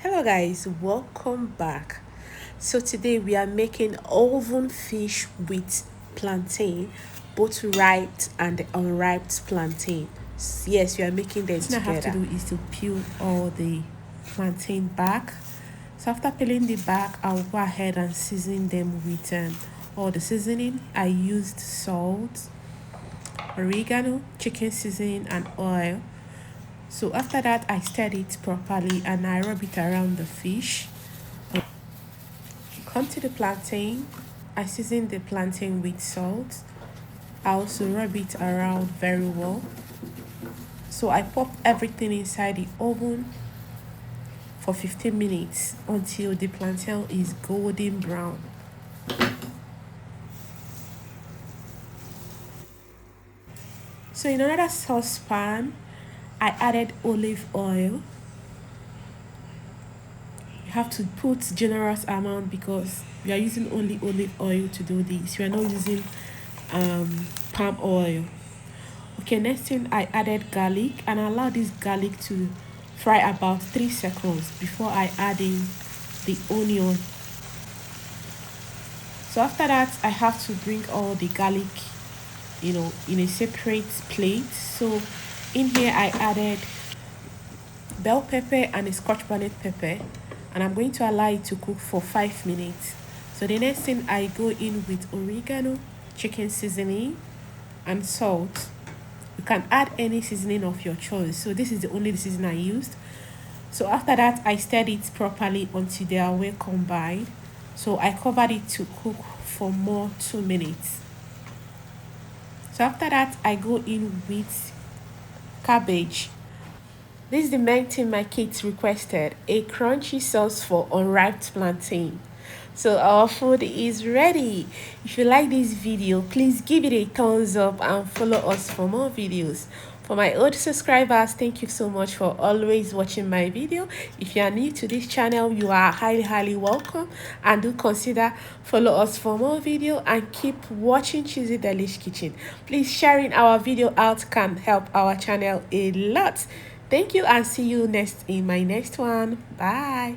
Hello guys, welcome back. So today we are making oven fish with plantain, both ripe and unripe plantain. Yes, we are making them together. What I have to do is to peel all the plantain back. So after peeling the back, I'll go ahead and season them with all the seasoning. I used salt, oregano, chicken seasoning, and oil. So after that, I stirred it properly and I rub it around the fish. Come to the plantain. I season the plantain with salt. I also rub it around very well. So I pop everything inside the oven for 15 minutes until the plantain is golden brown. So in another saucepan, I added olive oil. You have to put generous amount because we are using only olive oil to do this. We are not using palm oil. Okay, next thing, I added garlic and I allow this garlic to fry about 3 seconds before I add in the onion. So after that, I have to bring all the garlic in a separate plate. So in here I added bell pepper and a scotch bonnet pepper, and I'm going to allow it to cook for 5 minutes. So the next thing, I go in with oregano, chicken seasoning, and salt. You can add any seasoning of your choice. So this is the only seasoning I used. So after that, I stirred it properly until they are well combined. So I covered it to cook for more 2 minutes. So after that, I go in with cabbage. This is the main thing my kids requested, a crunchy sauce for unripe plantain. So our food is ready. If you like this video, please give it a thumbs up and follow us for more videos. For my old subscribers, thank you so much for always watching my video. If you are new to this channel, you are highly welcome, and do consider follow us for more video and keep watching Chizzy Delish Kitchen. Please, sharing our video out can help our channel a lot. Thank you and see you next in my next one. Bye.